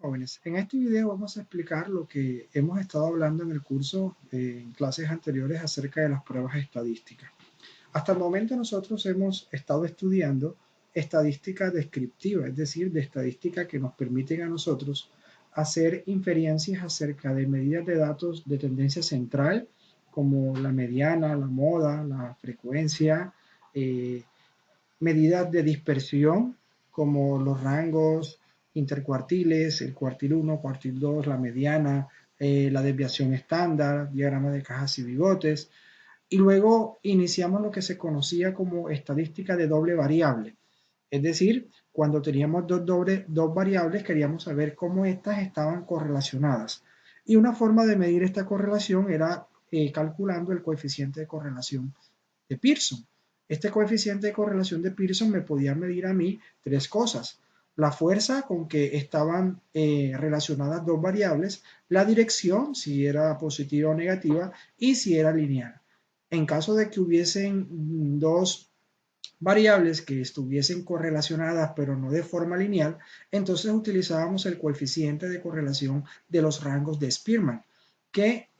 Jóvenes, en este video vamos a explicar lo que hemos estado hablando en el curso en clases anteriores acerca de las pruebas estadísticas. Hasta el momento nosotros hemos estado estudiando estadística descriptiva, es decir, de estadística que nos permiten a nosotros hacer inferencias acerca de medidas de datos de tendencia central, como la mediana, la moda, la frecuencia, eh, medidas de dispersión como los rangos intercuartiles, el cuartil 1, cuartil 2, la mediana, la desviación estándar, diagrama de cajas y bigotes. Y luego iniciamos lo que se conocía como estadística de doble variable. Es decir, cuando teníamos dos variables queríamos saber cómo estas estaban correlacionadas. Y una forma de medir esta correlación era calculando el coeficiente de correlación de Pearson. Este coeficiente de correlación de Pearson me podía medir a mí tres cosas: la fuerza con que estaban relacionadas dos variables, la dirección, si era positiva o negativa, y si era lineal. En caso de que hubiesen dos variables que estuviesen correlacionadas pero no de forma lineal, entonces utilizábamos el coeficiente de correlación de los rangos de Spearman, que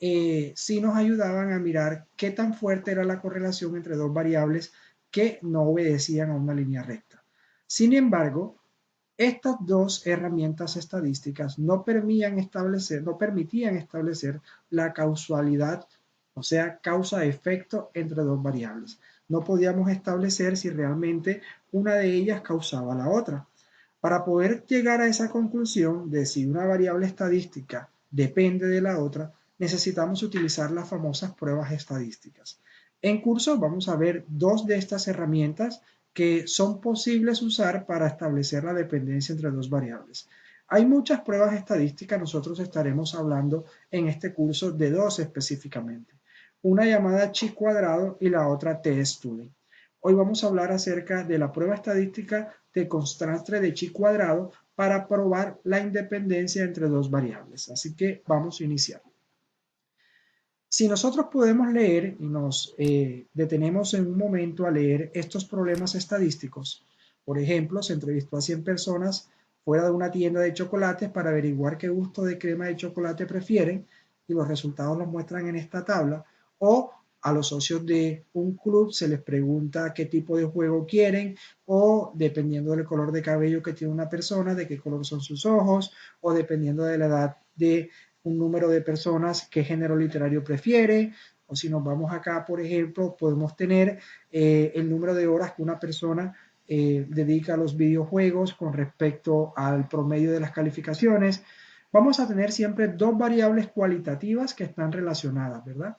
sí nos ayudaban a mirar qué tan fuerte era la correlación entre dos variables que no obedecían a una línea recta. Sin embargo, estas dos herramientas estadísticas no permitían establecer la causalidad, o sea, causa-efecto entre dos variables. No podíamos establecer si realmente una de ellas causaba a la otra. Para poder llegar a esa conclusión de si una variable estadística depende de la otra, necesitamos utilizar las famosas pruebas estadísticas. En curso vamos a ver dos de estas herramientas que son posibles usar para establecer la dependencia entre dos variables. Hay muchas pruebas estadísticas, nosotros estaremos hablando en este curso de dos específicamente, una llamada chi cuadrado y la otra t-student. Hoy vamos a hablar acerca de la prueba estadística de contraste de chi cuadrado para probar la independencia entre dos variables. Así que vamos a iniciar. Si nosotros podemos leer y nos detenemos en un momento a leer estos problemas estadísticos, por ejemplo, se entrevistó a 100 personas fuera de una tienda de chocolates para averiguar qué gusto de crema de chocolate prefieren y los resultados los muestran en esta tabla, o a los socios de un club se les pregunta qué tipo de juego quieren, o dependiendo del color de cabello que tiene una persona, de qué color son sus ojos, o dependiendo de la edad de un número de personas qué género literario prefiere, o si nos vamos acá, por ejemplo, podemos tener el número de horas que una persona dedica a los videojuegos con respecto al promedio de las calificaciones. Vamos a tener siempre dos variables cualitativas que están relacionadas, ¿verdad?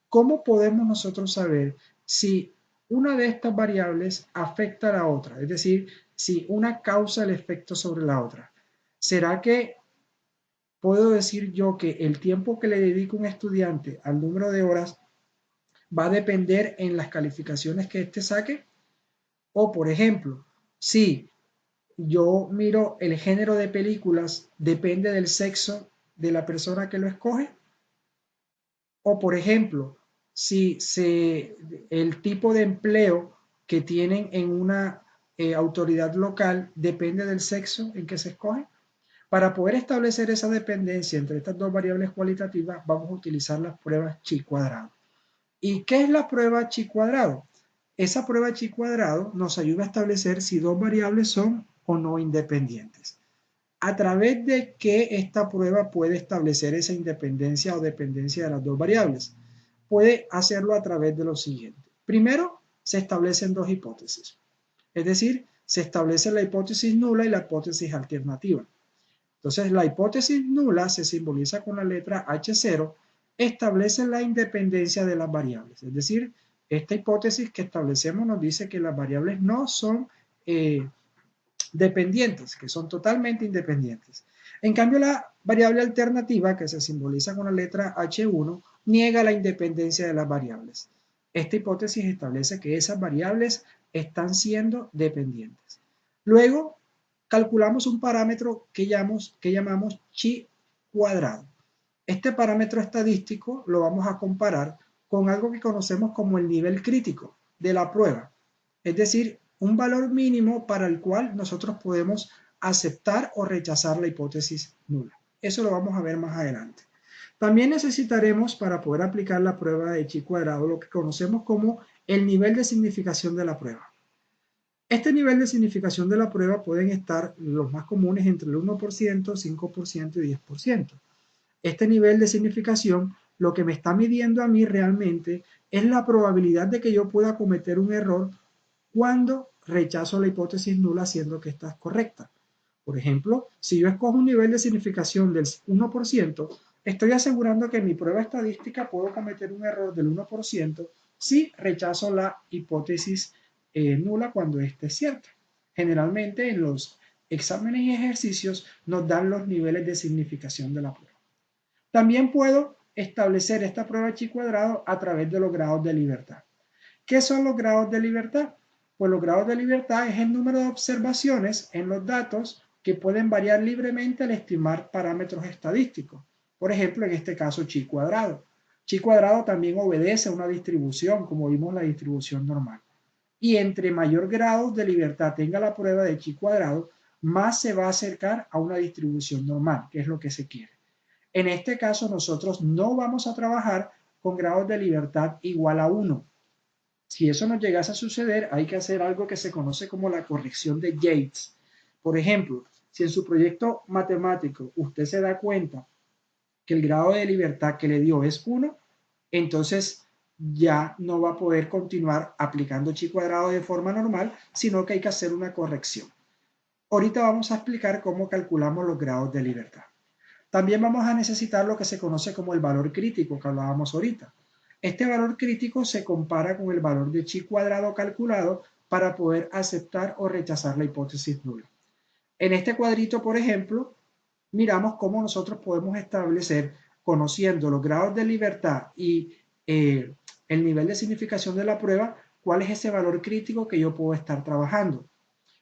¿Cómo podemos nosotros saber si una de estas variables afecta a la otra? Es decir, si una causa el efecto sobre la otra. ¿Será que puedo decir yo que el tiempo que le dedica un estudiante al número de horas va a depender en las calificaciones que éste saque? O, por ejemplo, si yo miro el género de películas, ¿depende del sexo de la persona que lo escoge? O, por ejemplo, el tipo de empleo que tienen en una autoridad local depende del sexo en que se escoge. Para poder establecer esa dependencia entre estas dos variables cualitativas, vamos a utilizar las pruebas chi cuadrado. ¿Y qué es la prueba chi cuadrado? Esa prueba chi cuadrado nos ayuda a establecer si dos variables son o no independientes. ¿A través de qué esta prueba puede establecer esa independencia o dependencia de las dos variables? Puede hacerlo a través de lo siguiente. Primero, se establecen dos hipótesis. Es decir, se establece la hipótesis nula y la hipótesis alternativa. Entonces, la hipótesis nula se simboliza con la letra H0, establece la independencia de las variables. Es decir, esta hipótesis que establecemos nos dice que las variables no son dependientes, que son totalmente independientes. En cambio, la variable alternativa, que se simboliza con la letra H1, niega la independencia de las variables. Esta hipótesis establece que esas variables están siendo dependientes. Luego, calculamos un parámetro que llamamos chi cuadrado. Este parámetro estadístico lo vamos a comparar con algo que conocemos como el nivel crítico de la prueba, es decir, un valor mínimo para el cual nosotros podemos aceptar o rechazar la hipótesis nula. Eso lo vamos a ver más adelante. También necesitaremos, para poder aplicar la prueba de chi cuadrado, lo que conocemos como el nivel de significación de la prueba. Este nivel de significación de la prueba pueden estar los más comunes entre el 1%, 5% y 10%. Este nivel de significación lo que me está midiendo a mí realmente es la probabilidad de que yo pueda cometer un error cuando rechazo la hipótesis nula siendo que esta es correcta. Por ejemplo, si yo escojo un nivel de significación del 1%, estoy asegurando que en mi prueba estadística puedo cometer un error del 1% si rechazo la hipótesis nula cuando ésta es cierta. Generalmente en los exámenes y ejercicios nos dan los niveles de significación de la prueba. También puedo establecer esta prueba chi cuadrado a través de los grados de libertad. ¿Qué son los grados de libertad? Pues los grados de libertad es el número de observaciones en los datos que pueden variar libremente al estimar parámetros estadísticos. Por ejemplo, en este caso, chi cuadrado. Chi cuadrado también obedece a una distribución, como vimos la distribución normal. Y entre mayor grado de libertad tenga la prueba de chi cuadrado, más se va a acercar a una distribución normal, que es lo que se quiere. En este caso, nosotros no vamos a trabajar con grados de libertad igual a 1. Si eso nos llegase a suceder, hay que hacer algo que se conoce como la corrección de Yates. Por ejemplo, si en su proyecto matemático usted se da cuenta que el grado de libertad que le dio es 1, entonces ya no va a poder continuar aplicando chi cuadrado de forma normal, sino que hay que hacer una corrección. Ahorita vamos a explicar cómo calculamos los grados de libertad. También vamos a necesitar lo que se conoce como el valor crítico que hablábamos ahorita. Este valor crítico se compara con el valor de chi cuadrado calculado para poder aceptar o rechazar la hipótesis nula. En este cuadrito, por ejemplo, miramos cómo nosotros podemos establecer, conociendo los grados de libertad y el nivel de significación de la prueba, cuál es ese valor crítico que yo puedo estar trabajando.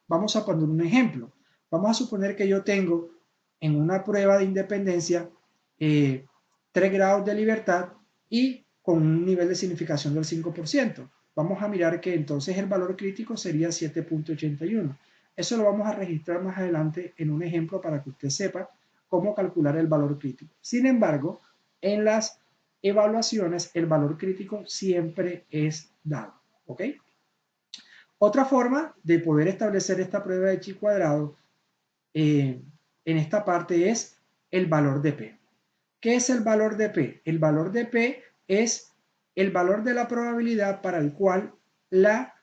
Vamos a poner un ejemplo. Vamos a suponer que yo tengo en una prueba de independencia 3 grados de libertad y con un nivel de significación del 5%. Vamos a mirar que entonces el valor crítico sería 7.81. Eso lo vamos a registrar más adelante en un ejemplo para que usted sepa cómo calcular el valor crítico. Sin embargo, en las evaluaciones el valor crítico siempre es dado. ¿Ok? Otra forma de poder establecer esta prueba de chi cuadrado en esta parte es el valor de P. ¿Qué es el valor de P? El valor de P es el valor de la probabilidad para el cual la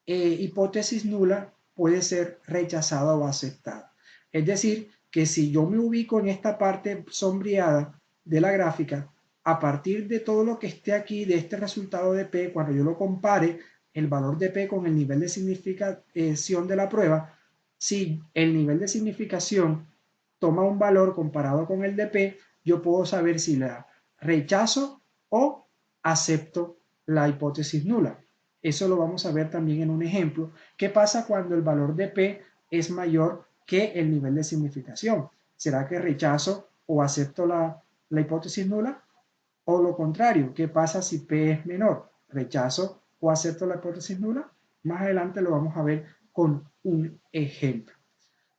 hipótesis nula puede ser rechazada o aceptada. Es decir, que si yo me ubico en esta parte sombreada de la gráfica, a partir de todo lo que esté aquí, de este resultado de P, cuando yo lo compare, el valor de P con el nivel de significación de la prueba, si el nivel de significación toma un valor comparado con el de P, yo puedo saber si la rechazo o acepto la hipótesis nula. Eso lo vamos a ver también en un ejemplo. ¿Qué pasa cuando el valor de P es mayor que el nivel de significación? ¿Será que rechazo o acepto la hipótesis nula? O lo contrario, ¿qué pasa si P es menor? ¿Rechazo o acepto la hipótesis nula? Más adelante lo vamos a ver con un ejemplo.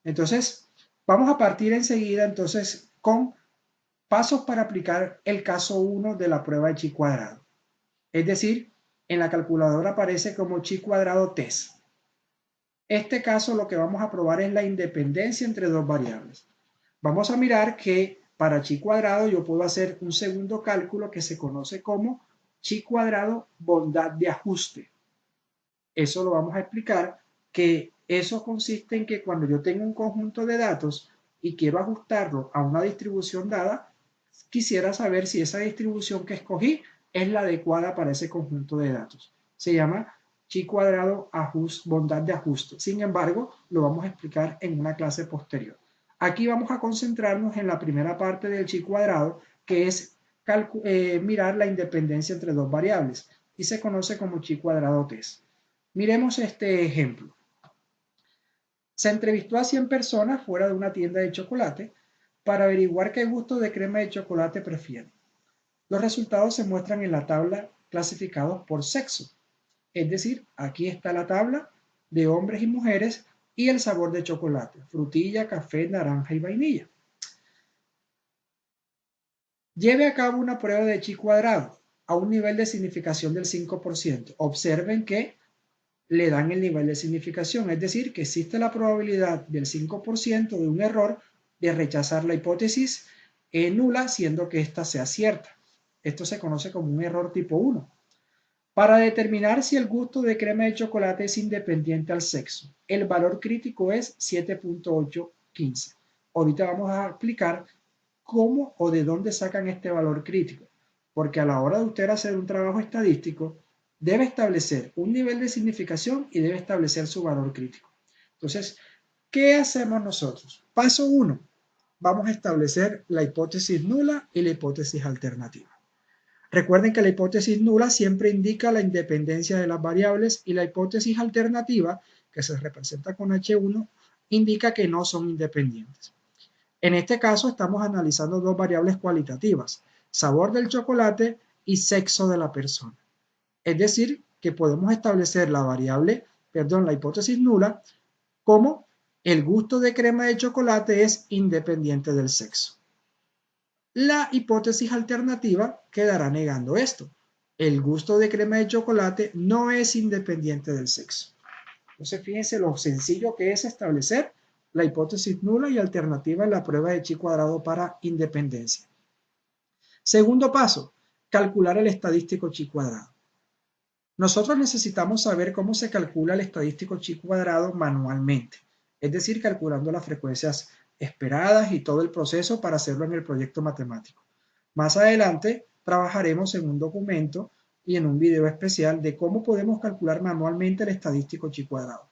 Entonces, vamos a partir enseguida entonces con pasos para aplicar el caso 1 de la prueba de chi cuadrado. Es decir, en la calculadora aparece como chi cuadrado test. Este caso lo que vamos a probar es la independencia entre dos variables. Vamos a mirar que para chi cuadrado yo puedo hacer un segundo cálculo que se conoce como chi cuadrado bondad de ajuste. Eso lo vamos a explicar, que eso consiste en que cuando yo tengo un conjunto de datos y quiero ajustarlo a una distribución dada, quisiera saber si esa distribución que escogí es la adecuada para ese conjunto de datos. Se llama chi cuadrado bondad de ajuste. Sin embargo, lo vamos a explicar en una clase posterior. Aquí vamos a concentrarnos en la primera parte del chi cuadrado, que es mirar la independencia entre dos variables y se conoce como chi cuadrado test. Miremos este ejemplo. Se entrevistó a 100 personas fuera de una tienda de chocolate para averiguar qué gusto de crema de chocolate prefieren. Los resultados se muestran en la tabla clasificados por sexo. Es decir, aquí está la tabla de hombres y mujeres y el sabor de chocolate, frutilla, café, naranja y vainilla. Lleve a cabo una prueba de chi cuadrado a un nivel de significación del 5%. Observen que le dan el nivel de significación, es decir, que existe la probabilidad del 5% de un error de rechazar la hipótesis nula, siendo que ésta sea cierta. Esto se conoce como un error tipo 1. Para determinar si el gusto de crema de chocolate es independiente al sexo, el valor crítico es 7.815. Ahorita vamos a explicar cómo o de dónde sacan este valor crítico, porque a la hora de usted hacer un trabajo estadístico, debe establecer un nivel de significación y debe establecer su valor crítico. Entonces, ¿qué hacemos nosotros? Paso 1. Vamos a establecer la hipótesis nula y la hipótesis alternativa. Recuerden que la hipótesis nula siempre indica la independencia de las variables y la hipótesis alternativa, que se representa con H1, indica que no son independientes. En este caso estamos analizando dos variables cualitativas, sabor del chocolate y sexo de la persona. Es decir, que podemos establecer la hipótesis nula como el gusto de crema de chocolate es independiente del sexo. La hipótesis alternativa quedará negando esto. El gusto de crema de chocolate no es independiente del sexo. Entonces, fíjense lo sencillo que es establecer la hipótesis nula y alternativa en la prueba de chi cuadrado para independencia. Segundo paso, calcular el estadístico chi cuadrado. Nosotros necesitamos saber cómo se calcula el estadístico chi cuadrado manualmente, es decir, calculando las frecuencias esperadas y todo el proceso para hacerlo en el proyecto matemático. Más adelante trabajaremos en un documento y en un video especial de cómo podemos calcular manualmente el estadístico chi cuadrado.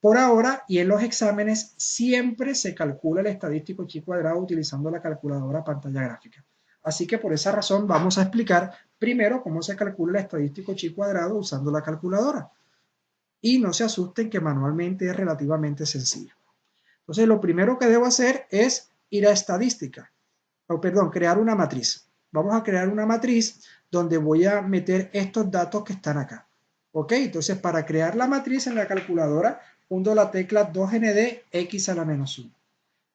Por ahora y en los exámenes siempre se calcula el estadístico chi cuadrado utilizando la calculadora pantalla gráfica. Así que por esa razón vamos a explicar primero cómo se calcula el estadístico chi cuadrado usando la calculadora. Y no se asusten que manualmente es relativamente sencillo. Entonces lo primero que debo hacer es ir a estadística, crear una matriz. Vamos a crear una matriz donde voy a meter estos datos que están acá. Ok, entonces para crear la matriz en la calculadora, hundo la tecla 2nd x a la menos 1.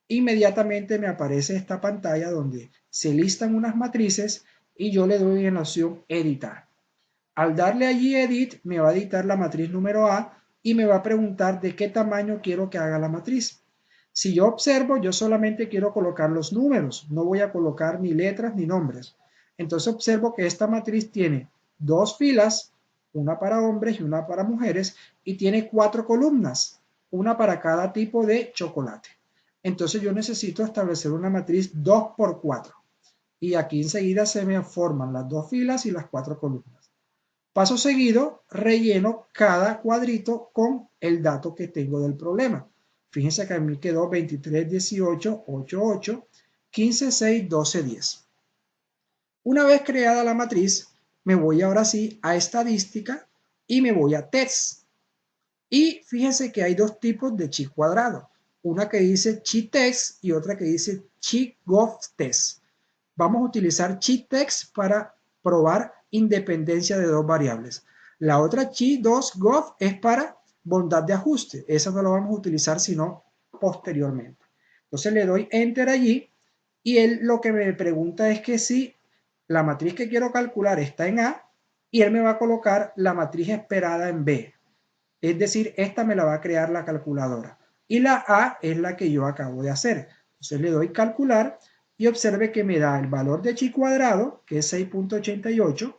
Inmediatamente me aparece esta pantalla donde se listan unas matrices y yo le doy en la opción editar. Al darle allí edit, me va a editar la matriz número A y me va a preguntar de qué tamaño quiero que haga la matriz. Si yo observo, yo solamente quiero colocar los números, no voy a colocar ni letras ni nombres. Entonces observo que esta matriz tiene dos filas, una para hombres y una para mujeres, y tiene 4 columnas, una para cada tipo de chocolate. Entonces yo necesito establecer una matriz 2×4. Y aquí enseguida se me forman las dos filas y las 4 columnas. Paso seguido, relleno cada cuadrito con el dato que tengo del problema. Fíjense que a mí quedó 23, 18, 8, 8, 15, 6, 12, 10. Una vez creada la matriz, me voy ahora sí a estadística y me voy a test. Y fíjense que hay dos tipos de chi cuadrado. Una que dice chi test y otra que dice chi gov test. Vamos a utilizar chi test para probar independencia de dos variables. La otra chi 2 gov es para bondad de ajuste. Esa no la vamos a utilizar sino posteriormente. Entonces le doy enter allí y él lo que me pregunta es que si la matriz que quiero calcular está en A y él me va a colocar la matriz esperada en B. Es decir, esta me la va a crear la calculadora. Y la A es la que yo acabo de hacer. Entonces le doy calcular y observe que me da el valor de chi cuadrado, que es 6.88,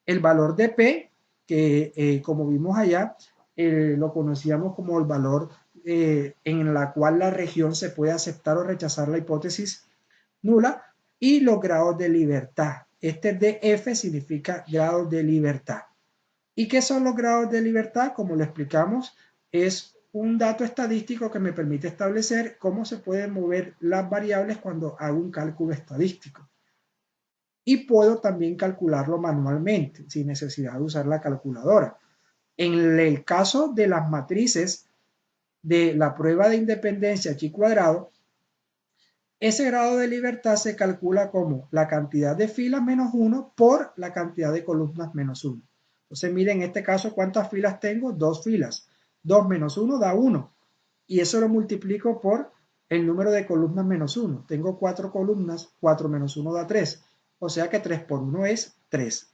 el valor de P, que como vimos allá, lo conocíamos como el valor en la cual la región se puede aceptar o rechazar la hipótesis nula, y los grados de libertad. Este DF significa grados de libertad. ¿Y qué son los grados de libertad? Como lo explicamos, es un dato estadístico que me permite establecer cómo se pueden mover las variables cuando hago un cálculo estadístico. Y puedo también calcularlo manualmente, sin necesidad de usar la calculadora. En el caso de las matrices de la prueba de independencia chi cuadrado, ese grado de libertad se calcula como la cantidad de filas menos 1 por la cantidad de columnas menos 1. Entonces, miren, en este caso, ¿cuántas filas tengo? 2 filas. 2 menos 1 da 1. y eso lo multiplico por el número de columnas menos 1. Tengo 4 columnas, 4 menos 1 da 3. O sea que 3 por 1 es 3.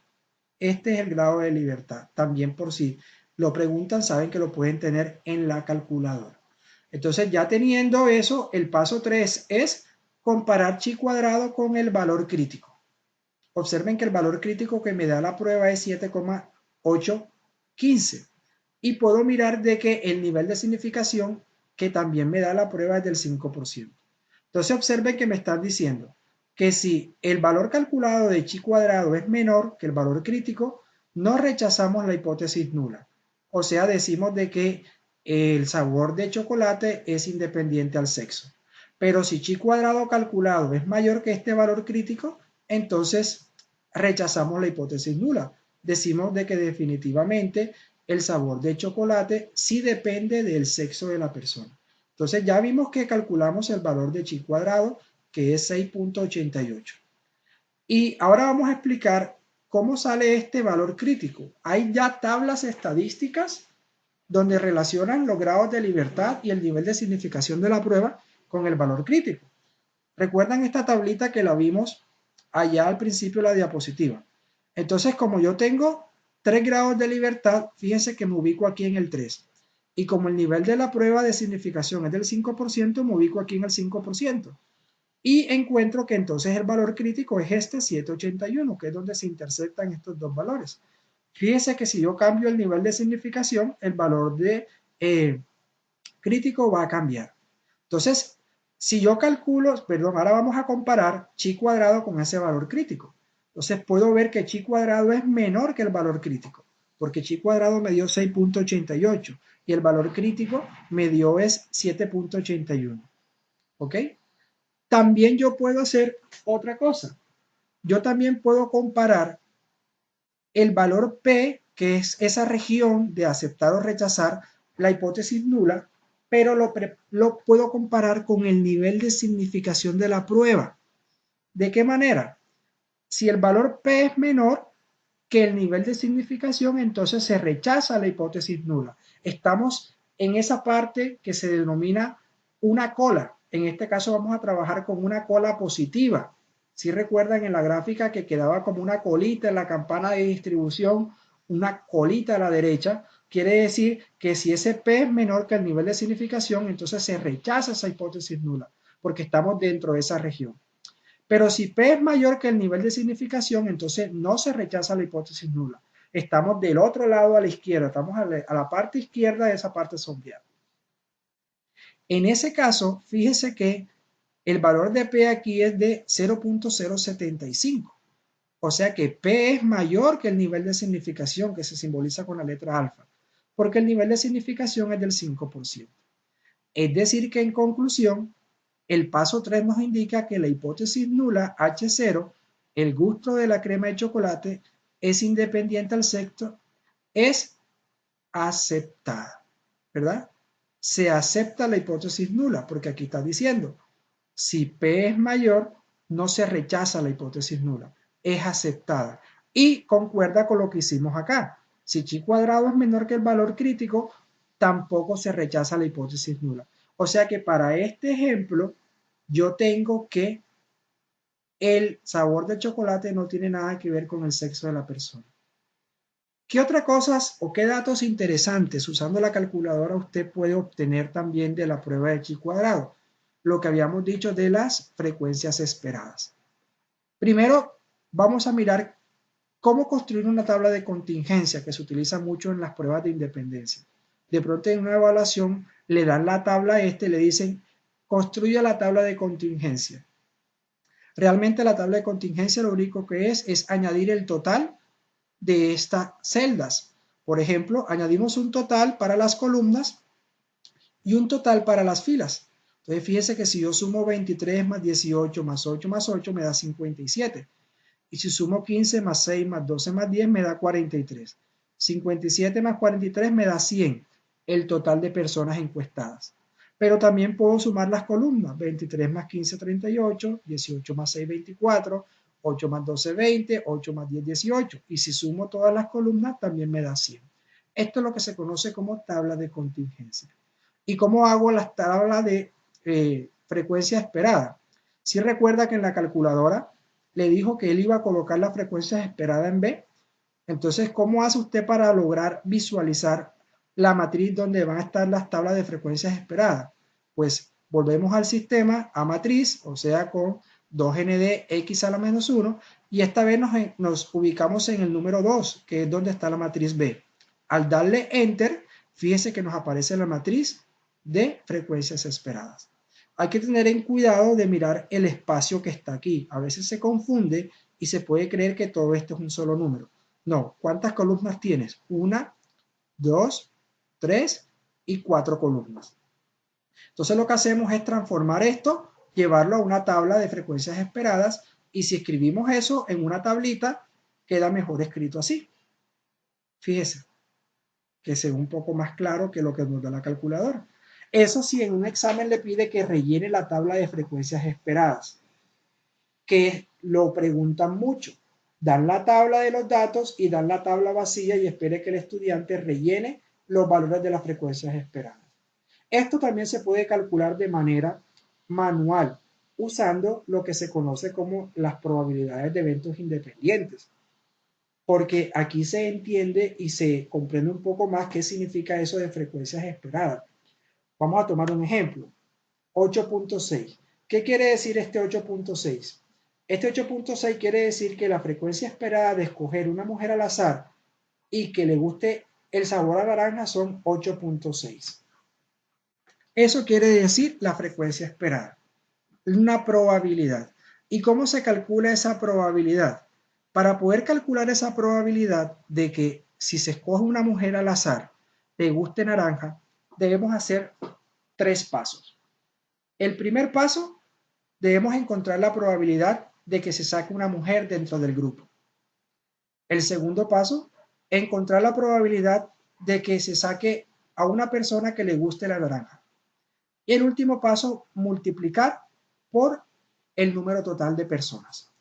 Este es el grado de libertad. También por si lo preguntan, saben que lo pueden tener en la calculadora. Entonces ya teniendo eso, el paso 3 es comparar chi cuadrado con el valor crítico. Observen que el valor crítico que me da la prueba es 7,815 y puedo mirar de que el nivel de significación que también me da la prueba es del 5%. Entonces observen que me están diciendo que si el valor calculado de chi cuadrado es menor que el valor crítico, no rechazamos la hipótesis nula. O sea, decimos de que el sabor de chocolate es independiente al sexo. Pero si chi cuadrado calculado es mayor que este valor crítico, entonces rechazamos la hipótesis nula. Decimos de que definitivamente el sabor de chocolate sí depende del sexo de la persona. Entonces ya vimos que calculamos el valor de chi cuadrado, que es 6,88. Y ahora vamos a explicar cómo sale este valor crítico. Hay ya tablas estadísticas donde relacionan los grados de libertad y el nivel de significación de la prueba con el valor crítico. ¿Recuerdan esta tablita que la vimos allá al principio de la diapositiva? Entonces, como yo tengo 3 grados de libertad, fíjense que me ubico aquí en el 3. Y como el nivel de la prueba de significación es del 5%, me ubico aquí en el 5%. Y encuentro que entonces el valor crítico es este 781, que es donde se intersectan estos dos valores. Fíjense que si yo cambio el nivel de significación, el valor de crítico va a cambiar. Entonces, si yo calculo, perdón, ahora vamos a comparar chi cuadrado con ese valor crítico. Entonces puedo ver que chi cuadrado es menor que el valor crítico, porque chi cuadrado me dio 6,88 y el valor crítico me dio es 7,81. ¿Ok? También yo puedo hacer otra cosa. Yo también puedo comparar el valor P, que es esa región de aceptar o rechazar la hipótesis nula, pero lo puedo comparar con el nivel de significación de la prueba. ¿De qué manera? Si el valor P es menor que el nivel de significación, entonces se rechaza la hipótesis nula. Estamos en esa parte que se denomina una cola. En este caso vamos a trabajar con una cola positiva. Si recuerdan en la gráfica que quedaba como una colita en la campana de distribución, una colita a la derecha, quiere decir que si ese P es menor que el nivel de significación, entonces se rechaza esa hipótesis nula, porque estamos dentro de esa región. Pero si P es mayor que el nivel de significación, entonces no se rechaza la hipótesis nula. Estamos del otro lado a la izquierda, estamos a la parte izquierda de esa parte sombreada. En ese caso, fíjese que el valor de P aquí es de 0,075. O sea que P es mayor que el nivel de significación que se simboliza con la letra alfa, porque el nivel de significación es del 5%. Es decir que en conclusión, el paso 3 nos indica que la hipótesis nula H0, el gusto de la crema de chocolate, es independiente al sexo, es aceptada, ¿verdad? Se acepta la hipótesis nula, porque aquí está diciendo, si P es mayor, no se rechaza la hipótesis nula, es aceptada. Y concuerda con lo que hicimos acá. Si chi cuadrado es menor que el valor crítico, tampoco se rechaza la hipótesis nula. O sea que para este ejemplo, yo tengo que el sabor del chocolate no tiene nada que ver con el sexo de la persona. ¿Qué otras cosas o qué datos interesantes usando la calculadora usted puede obtener también de la prueba de chi cuadrado? Lo que habíamos dicho de las frecuencias esperadas. Primero, vamos a mirar cómo construir una tabla de contingencia que se utiliza mucho en las pruebas de independencia. De pronto en una evaluación le dan la tabla y le dicen, construya la tabla de contingencia. Realmente la tabla de contingencia lo único que es añadir el total de estas celdas. Por ejemplo, añadimos un total para las columnas y un total para las filas. Entonces, fíjese que si yo sumo 23 más 18 más 8 más 8 me da 57. Y si sumo 15 más 6 más 12 más 10 me da 43. 57 más 43 me da 100, el total de personas encuestadas. Pero también puedo sumar las columnas, 23 más 15, 38, 18 más 6, 24, 8 más 12, 20, 8 más 10, 18. Y si sumo todas las columnas, también me da 100. Esto es lo que se conoce como tabla de contingencia. ¿Y cómo hago las tablas de frecuencia esperada? Si recuerda que en la calculadora le dijo que él iba a colocar las frecuencias esperadas en B. Entonces, ¿cómo hace usted para lograr visualizar la matriz donde van a estar las tablas de frecuencias esperadas? Pues volvemos al sistema, a matriz, o sea, con 2n de x a la menos 1, y esta vez nos ubicamos en el número 2, que es donde está la matriz B. Al darle Enter, fíjese que nos aparece la matriz de frecuencias esperadas. Hay que tener en cuidado de mirar el espacio que está aquí. A veces se confunde y se puede creer que todo esto es un solo número. No, ¿cuántas columnas tienes? 1, 2, 3 y 4 columnas. Entonces lo que hacemos es transformar esto, llevarlo a una tabla de frecuencias esperadas y si escribimos eso en una tablita, queda mejor escrito así. Fíjese que se ve un poco más claro que lo que nos da la calculadora. Eso sí, en un examen le pide que rellene la tabla de frecuencias esperadas, que lo preguntan mucho. Dan la tabla de los datos y dan la tabla vacía y espere que el estudiante rellene los valores de las frecuencias esperadas. Esto también se puede calcular de manera manual, usando lo que se conoce como las probabilidades de eventos independientes, porque aquí se entiende y se comprende un poco más qué significa eso de frecuencias esperadas. Vamos a tomar un ejemplo, 8.6. ¿Qué quiere decir este 8.6? Este 8.6 quiere decir que la frecuencia esperada de escoger una mujer al azar y que le guste el sabor a naranja son 8.6. Eso quiere decir la frecuencia esperada, una probabilidad. ¿Y cómo se calcula esa probabilidad? Para poder calcular esa probabilidad de que si se escoge una mujer al azar le guste naranja, debemos hacer 3 pasos. El primer paso, debemos encontrar la probabilidad de que se saque una mujer dentro del grupo. El segundo paso, encontrar la probabilidad de que se saque a una persona que le guste la naranja. Y el último paso, multiplicar por el número total de personas.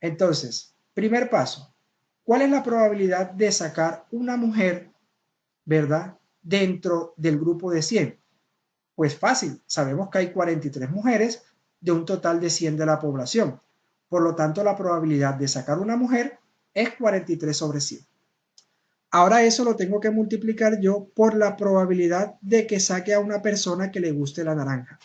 Entonces, primer paso, ¿cuál es la probabilidad de sacar una mujer, verdad, dentro del grupo de 100? Pues fácil, sabemos que hay 43 mujeres de un total de 100 de la población. Por lo tanto, la probabilidad de sacar una mujer es 43 sobre 100. Ahora eso lo tengo que multiplicar yo por la probabilidad de que saque a una persona que le guste la naranja.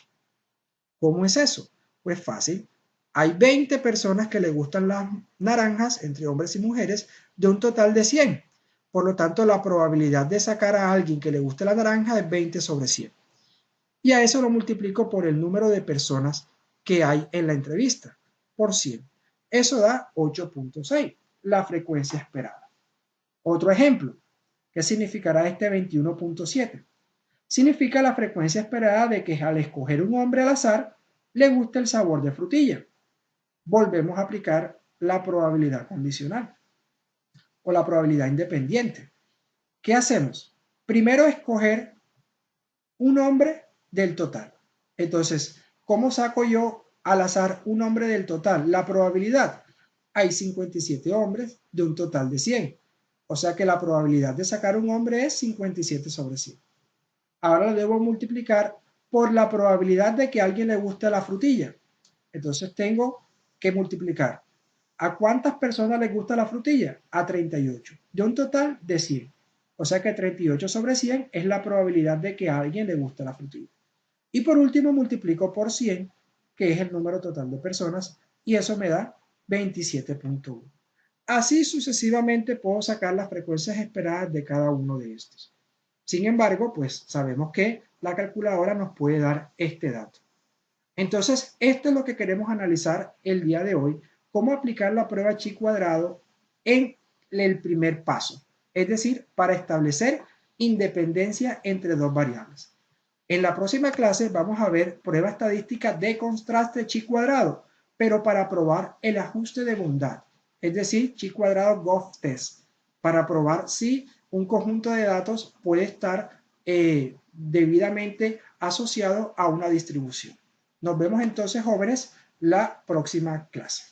¿Cómo es eso? Pues fácil. Hay 20 personas que le gustan las naranjas, entre hombres y mujeres, de un total de 100. Por lo tanto, la probabilidad de sacar a alguien que le guste la naranja es 20 sobre 100. Y a eso lo multiplico por el número de personas que hay en la entrevista, por 100. Eso da 8.6, la frecuencia esperada. Otro ejemplo, ¿qué significará este 21.7? Significa la frecuencia esperada de que al escoger un hombre al azar, le guste el sabor de frutilla. Volvemos a aplicar la probabilidad condicional o la probabilidad independiente. ¿Qué hacemos? Primero escoger un hombre del total. Entonces, ¿cómo saco yo al azar un hombre del total? La probabilidad. Hay 57 hombres de un total de 100. O sea que la probabilidad de sacar un hombre es 57 sobre 100. Ahora lo debo multiplicar por la probabilidad de que a alguien le guste la frutilla. Entonces tengo que multiplicar. ¿A cuántas personas les gusta la frutilla? A 38. De un total de 100. O sea que 38 sobre 100 es la probabilidad de que a alguien le guste la frutilla. Y por último multiplico por 100, que es el número total de personas, y eso me da 27.1. Así sucesivamente puedo sacar las frecuencias esperadas de cada uno de estos. Sin embargo, pues sabemos que la calculadora nos puede dar este dato. Entonces, esto es lo que queremos analizar el día de hoy, cómo aplicar la prueba chi cuadrado en el primer paso, es decir, para establecer independencia entre dos variables. En la próxima clase vamos a ver prueba estadística de contraste chi cuadrado, pero para probar el ajuste de bondad, es decir, chi cuadrado Goff test, para probar si un conjunto de datos puede estar debidamente asociado a una distribución. Nos vemos entonces, jóvenes, la próxima clase.